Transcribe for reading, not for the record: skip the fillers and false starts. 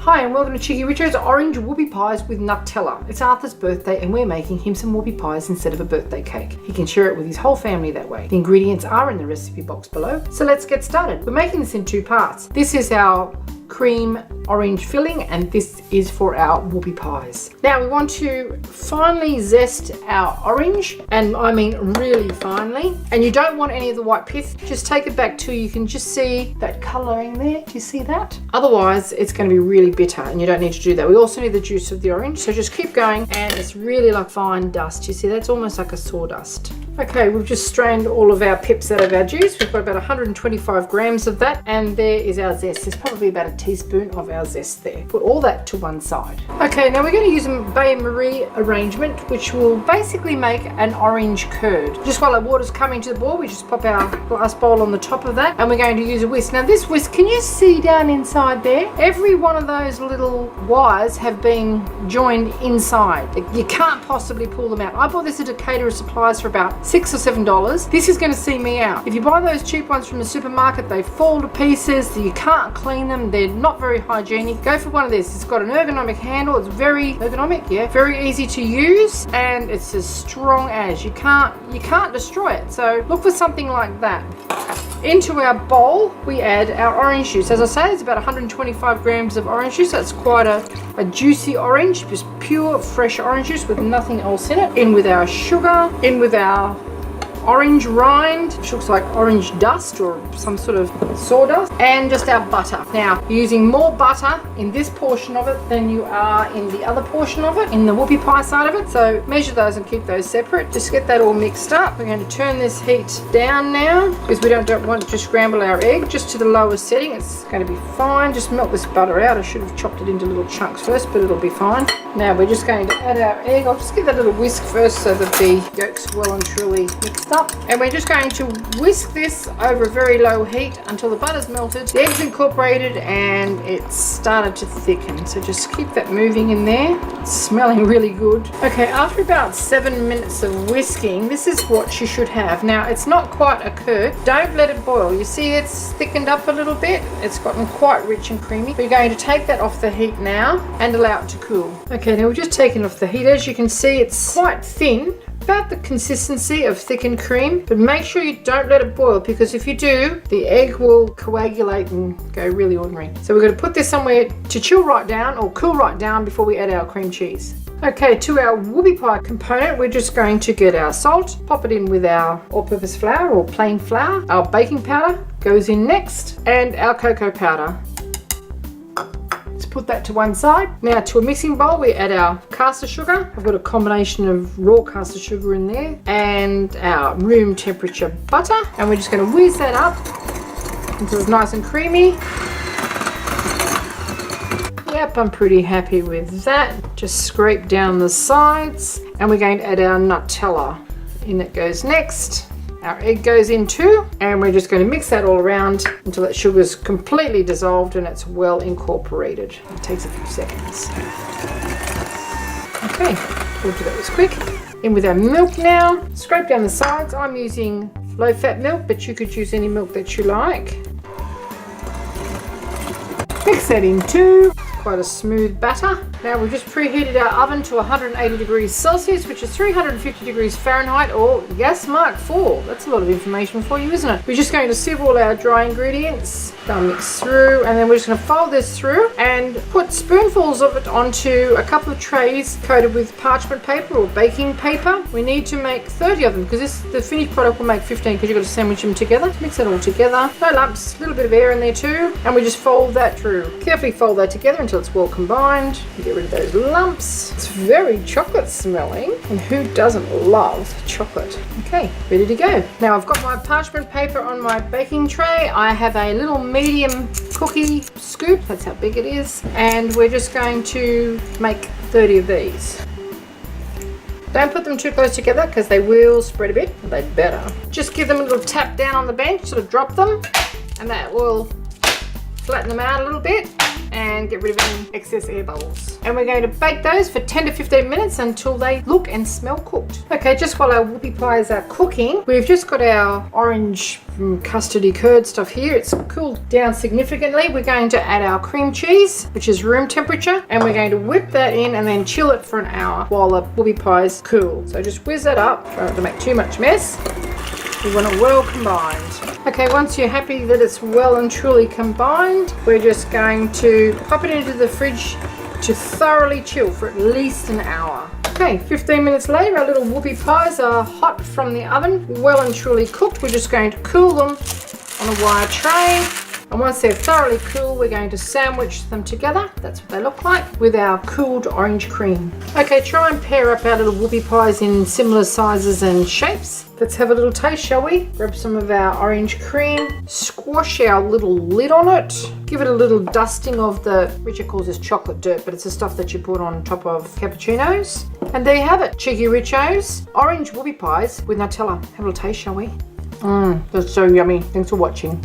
Hi and welcome to Cheeky Richo's Orange Whoopie Pies with Nutella. It's Arthur's birthday and we're making him some whoopie pies instead of a birthday cake. He can share it with his whole family that way. The ingredients are in the recipe box below. So let's get started. We're making this in two parts. This is our cream orange filling and this is for our whoopie pies. Now we want to finely zest our orange, and I mean really finely, and you don't want any of the white pith. Just take it back till you can just see that colouring there. Do you see that? Otherwise it's going to be really bitter and you don't need to do that. We also need the juice of the orange, so just keep going, and it's really like fine dust. You see, that's almost like a sawdust. Okay, we've just strained all of our pips out of our juice. We've got about 125 grams of that, and there is our zest. There's probably about a teaspoon of our zest there. Put all that to one side. Okay, now we're going to use a Bain Marie arrangement, which will basically make an orange curd. Just while our water's coming to the boil, we just pop our glass bowl on the top of that, and we're going to use a whisk. Now this whisk, can you see down inside there? Every one of those little wires have been joined inside. You can't possibly pull them out. I bought this at Decatur Supplies for about $6 or $7. This is going to see me out. If you buy those cheap ones from the supermarket, they fall to pieces. You can't clean them. They're not very hygienic. Go for one of this. It's got an ergonomic handle. It's very ergonomic, yeah. Very easy to use, and it's as strong as you can't destroy it. So look for something like that. Into our bowl we add our orange juice. As I say, it's about 125 grams of orange juice. That's quite a juicy orange, just pure fresh orange juice with nothing else in it. In with our sugar, in with our orange rind, which looks like orange dust or some sort of sawdust, and just our butter. Now, you're using more butter in this portion of it than you are in the other portion of it, in the whoopie pie side of it, so measure those and keep those separate. Just get that all mixed up. We're going to turn this heat down now because we don't want to scramble our egg, just to the lowest setting. It's going to be fine. Just melt this butter out. I should have chopped it into little chunks first, but it'll be fine. Now we're just going to add our egg. I'll just give that a little whisk first so that the yolk's well and truly mixed up. And we're just going to whisk this over a very low heat until the butter's melted, the egg's incorporated, and it's started to thicken. So just keep that moving in there. It's smelling really good. Okay, after about 7 minutes of whisking, this is what you should have. Now, it's not quite a curd. Don't let it boil. You see it's thickened up a little bit. It's gotten quite rich and creamy. We're going to take that off the heat now and allow it to cool. Okay, now we've just taken off the heat. As you can see, it's quite thin, about the consistency of thickened cream, but make sure you don't let it boil, because if you do, the egg will coagulate and go really ordinary. So we're going to put this somewhere to chill right down or cool right down before we add our cream cheese. Okay, to our whoopie pie component, we're just going to get our salt, pop it in with our all-purpose flour or plain flour. Our baking powder goes in next, and our cocoa powder. Put that to one side. Now to a mixing bowl we add our caster sugar. I've got a combination of raw caster sugar in there and our room temperature butter, and we're just going to whiz that up until it's nice and creamy. Yep, I'm pretty happy with that. Just scrape down the sides, and we're going to add our Nutella. In it goes next. Our egg goes in too, and we're just going to mix that all around until that sugar's completely dissolved and it's well incorporated. It takes a few seconds. Okay, we'll do that was quick. In with our milk now. Scrape down the sides. I'm using low-fat milk, but you could use any milk that you like. Mix that in too. Quite a smooth batter. Now we've just preheated our oven to 180 degrees Celsius, which is 350 degrees Fahrenheit, or gas mark 4. That's a lot of information for you, isn't it? We're just going to sieve all our dry ingredients, they'll mix through, and then we're just going to fold this through and put spoonfuls of it onto a couple of trays coated with parchment paper or baking paper. We need to make 30 of them because the finished product will make 15 because you've got to sandwich them together. Mix it all together. No lumps, a little bit of air in there too, and we just fold that through. Carefully fold that together until it's well combined. Get rid of those lumps. It's very chocolate smelling, and who doesn't love chocolate? Okay, ready to go. Now I've got my parchment paper on my baking tray. I have a little medium cookie scoop, that's how big it is, and we're just going to make 30 of these. Don't put them too close together because they will spread a bit. They'd better. Just give them a little tap down on the bench, sort of drop them, and that will flatten them out a little bit, and get rid of any excess air bubbles. And we're going to bake those for 10 to 15 minutes until they look and smell cooked. Okay, just while our whoopie pies are cooking, we've just got our orange custardy curd stuff here. It's cooled down significantly. We're going to add our cream cheese, which is room temperature, and we're going to whip that in and then chill it for an hour while the whoopie pies cool. So just whiz that up, try not to make too much mess. We want it well combined. Okay, once you're happy that it's well and truly combined, we're just going to pop it into the fridge to thoroughly chill for at least an hour. Okay, 15 minutes later, our little whoopie pies are hot from the oven, well and truly cooked. We're just going to cool them on a wire tray. And once they're thoroughly cool, we're going to sandwich them together. That's what they look like with our cooled orange cream. Okay, try and pair up our little whoopie pies in similar sizes and shapes. Let's have a little taste, shall we? Grab some of our orange cream, squash our little lid on it, give it a little dusting of the, Richard calls this chocolate dirt, but it's the stuff that you put on top of cappuccinos. And there you have it, Cheeky Richo's orange whoopie pies with Nutella. Have a little taste, shall we? That's so yummy. Thanks for watching.